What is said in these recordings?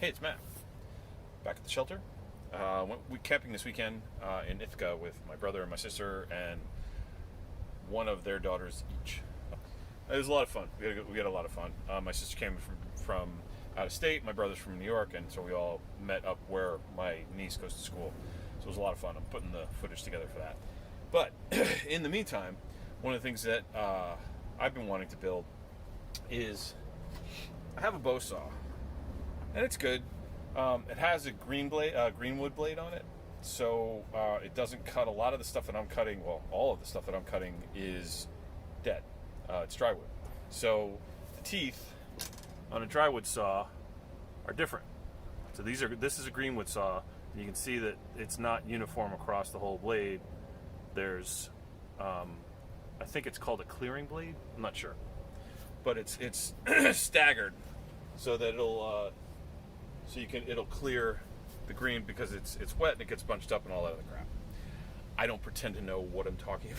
Hey, it's Matt. Back at the shelter. Went camping this weekend in Ithaca with my brother and my sister and one of their daughters each. It was a lot of fun. We had a lot of fun. My sister came from out of state. My brother's from New York, and so we all met up where my niece goes to school. So it was a lot of fun. I'm putting the footage together for that. But in the meantime, one of the things that I've been wanting to build is I have a bow saw, and it's good. It has a greenwood blade on it, so it doesn't cut a lot of the stuff that I'm cutting. Well, all of the stuff that I'm cutting is dead. It's drywood. So the teeth on a drywood saw are different. So this is a greenwood saw, and you can see that it's not uniform across the whole blade. There's, I think it's called a clearing blade. I'm not sure, but it's staggered so that it'll clear the green because it's wet and it gets bunched up and all that other crap. I don't pretend to know what I'm talking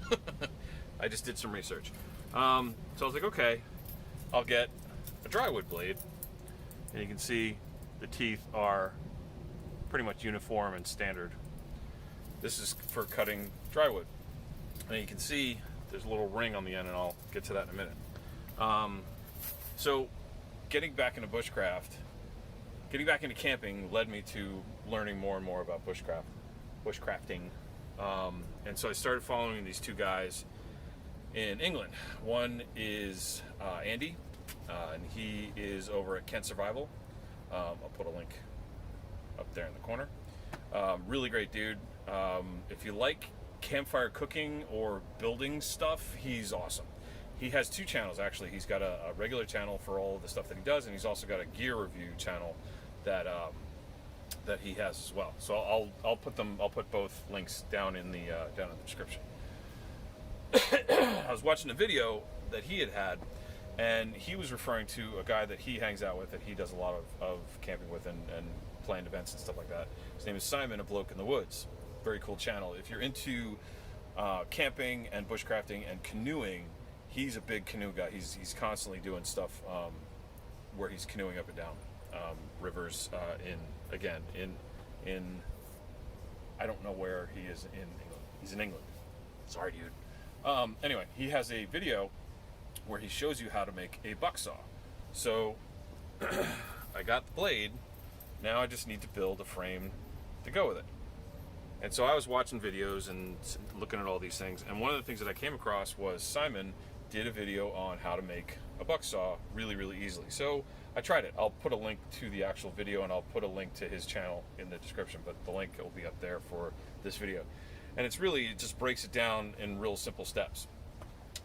about. I just did some research. So I was like, okay, I'll get a drywood blade, and you can see the teeth are pretty much uniform and standard. This is for cutting drywood, and you can see there's a little ring on the end, and I'll get to that in a minute. So getting back into bushcraft, getting back into camping led me to learning more and more about bushcrafting. And so I started following these two guys in England. One is Andy, and he is over at Kent Survival. I'll put a link up there in the corner. Really great dude. If you like campfire cooking or building stuff, he's awesome. He has two channels, actually. He's got a regular channel for all of the stuff that he does, and he's also got a gear review channel that he has as well. So I'll put both links down in the description. I was watching a video that he had, and he was referring to a guy that he hangs out with, that he does a lot of camping with and planned events and stuff like that. His name is Simon, A Bloke in the Woods. Very cool channel. If you're into camping and bushcrafting and canoeing, he's a big canoe guy. He's constantly doing stuff where he's canoeing up and down rivers in I don't know where he is in England. He's in England. Sorry, dude. Anyway, he has a video where he shows you how to make a BUCKSAW. So I got the blade. Now I just need to build a frame to go with it. And so I was watching videos and looking at all these things, and one of the things that I came across was Simon did a video on how to make a BUCKSAW really, really easily. So I tried it. I'll put a link to the actual video, and I'll put a link to his channel in the description, but the link will be up there for this video. And it just breaks it down in real simple steps.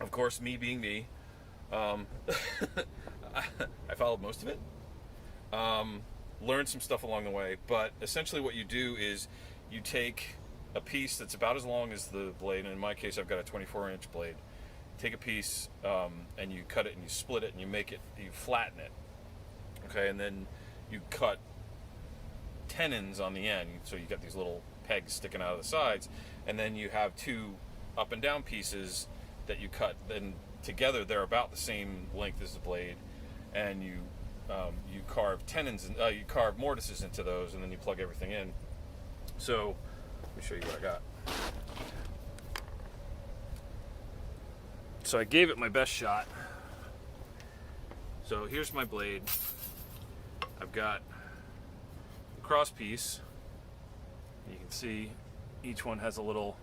Of course, me being me, I followed most of it. Learned some stuff along the way, but essentially what you do is you take a piece that's about as long as the blade, and in my case I've got a 24-inch blade. Take a piece and you cut it and you split it and you flatten it, okay, and then you cut tenons on the end, so you got these little pegs sticking out of the sides, and then you have two up and down pieces that you cut, then together they're about the same length as the blade, and you carve tenons and you carve mortises into those, and then you plug everything in. So let me show you what I got. So I gave it my best shot. So here's my blade. I've got a cross piece. You can see each one has a little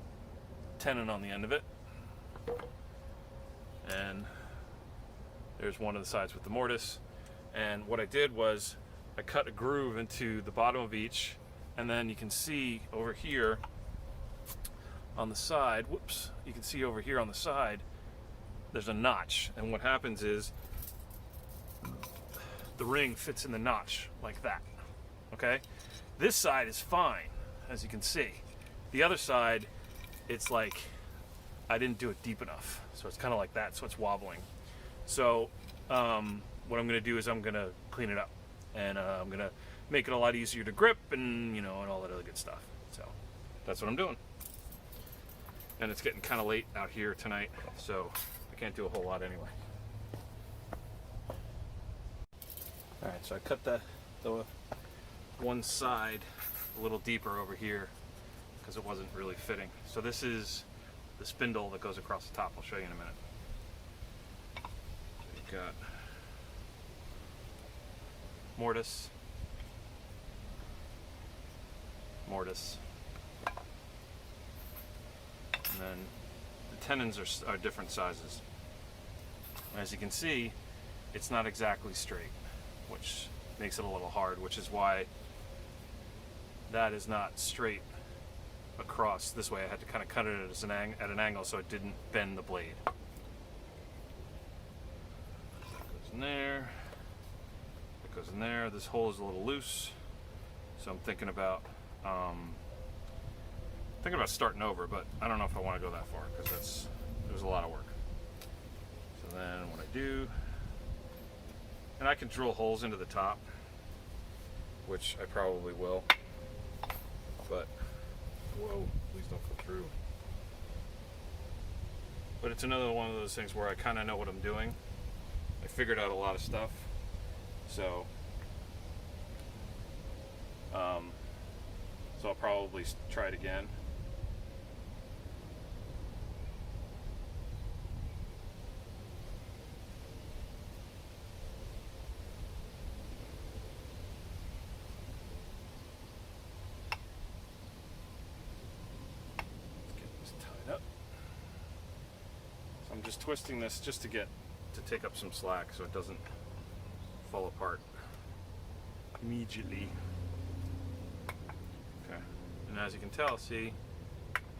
tenon on the end of it. And there's one of the sides with the mortise. And what I did was I cut a groove into the bottom of each, and then you can see over here on the side, you can see over here on the side, there's a notch, and what happens is the ring fits in the notch like that, okay? This side is fine, as you can see. The other side, it's like I didn't do it deep enough, so it's kind of like that, so it's wobbling. So what I'm going to do is I'm going to clean it up, and I'm going to make it a lot easier to grip, and and all that other good stuff. So that's what I'm doing. And it's getting kind of late out here tonight, so I can't do a whole lot anyway. Alright, so I cut the one side a little deeper over here because it wasn't really fitting. So this is the spindle that goes across the top. I'll show you in a minute. We've got mortise, mortise, and then the tenons are different sizes. As you can see, it's not exactly straight, which makes it a little hard, which is why that is not straight across this way. I had to kind of cut it at an angle so it didn't bend the blade. That goes in there. That goes in there. This hole is a little loose, so I'm thinking about starting over, but I don't know if I want to go that far because there's a lot of work. So then what I do, and I can drill holes into the top, which I probably will, but whoa, please don't go through. But it's another one of those things where I kind of know what I'm doing. I figured out a lot of stuff, so I'll probably try it again. I'm just twisting this just to take up some slack so it doesn't fall apart immediately. Okay, and as you can tell, see,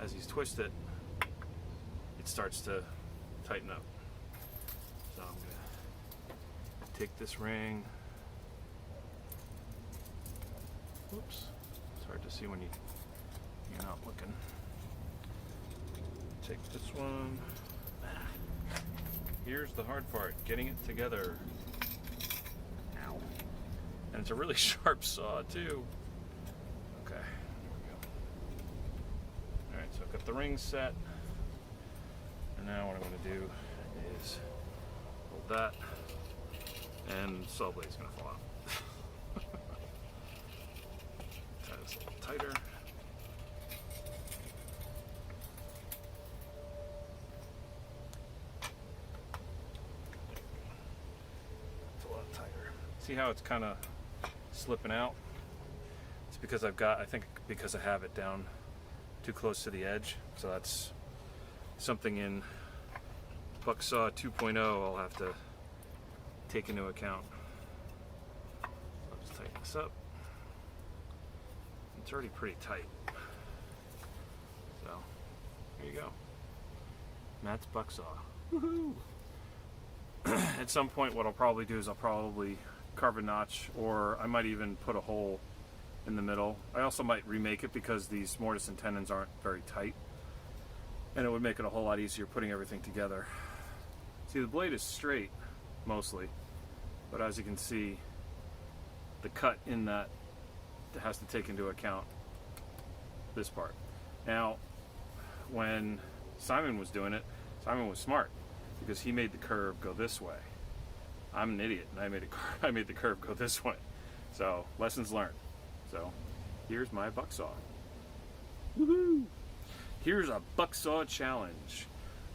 as he's twisted, it starts to tighten up. So I'm gonna take this ring. Oops, it's hard to see when you're not looking. Take this one. Here's the hard part, getting it together. Ow. And it's a really sharp saw too. Okay, there we go. Alright, so I've got the ring set. And now what I'm going to do is hold that, and the saw blade's going to fall out. Tie this a little tighter. See how it's kind of slipping out? It's because I think because I have it down too close to the edge. So that's something in BUCKSAW 2.0 I'll have to take into account. I'll just tighten this up. It's already pretty tight. So, there you go. Matt's BUCKSAW. Woohoo! At some point what I'll probably do is I'll probably carve a notch, or I might even put a hole in the middle. I also might remake it because these mortise and tenons aren't very tight, and it would make it a whole lot easier putting everything together. See, the blade is straight mostly, but as you can see, the cut in that has to take into account this part. Now, when Simon was doing it, Simon was smart because he made the curve go this way. I'm an idiot, and I made the curve go this way. So, lessons learned. So, here's my BUCKSAW. Woohoo! Here's a BUCKSAW challenge.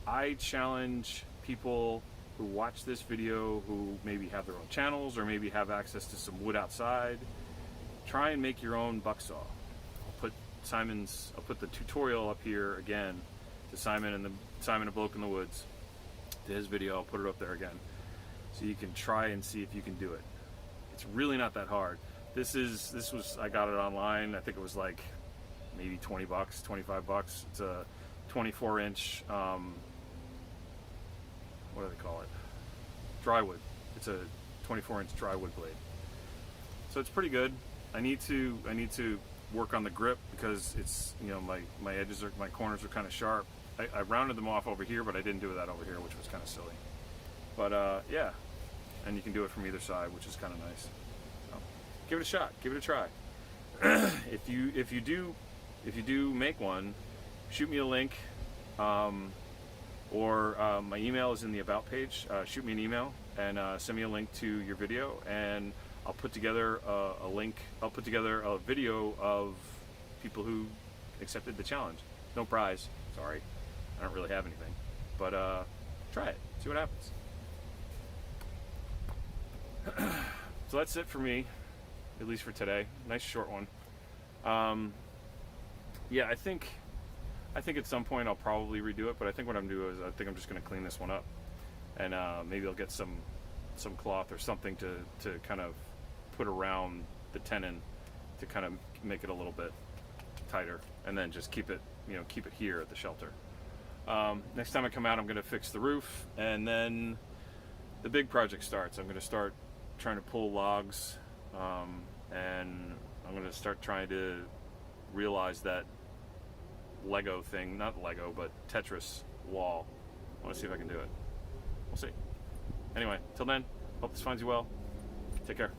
I challenge people who watch this video who maybe have their own channels or maybe have access to some wood outside. Try and make your own BUCKSAW. I'll put the tutorial up here again to Simon a Bloke in the Woods. To his video, I'll put it up there again. So you can try and see if you can do it. It's really not that hard. I got it online. I think it was like maybe 20 bucks, 25 bucks. It's a 24-inch, what do they call it? Drywood. It's a 24-inch drywood blade. So it's pretty good. I need to work on the grip because it's, my corners are kind of sharp. I rounded them off over here, but I didn't do that over here, which was kind of silly. But yeah, and you can do it from either side, which is kind of nice. So, give it a shot. Give it a try. If you do make one, shoot me a link, or my email is in the About page. Shoot me an email and send me a link to your video, and I'll put together a link. I'll put together a video of people who accepted the challenge. No prize, sorry. I don't really have anything. But try it, see what happens. So that's it for me, at least for today. Nice short one. Yeah, I think at some point I'll probably redo it, but I think what I'm doing is I think I'm just going to clean this one up, and maybe I'll get some cloth or something to kind of put around the tenon to kind of make it a little bit tighter, and then just keep it here at the shelter. Next time I come out, I'm going to fix the roof, and then the big project starts. I'm going to start trying to pull logs, and I'm going to start trying to realize that Lego thing, not Lego, but Tetris wall. I want to see if I can do it. We'll see. Anyway, till then, hope this finds you well. Take care.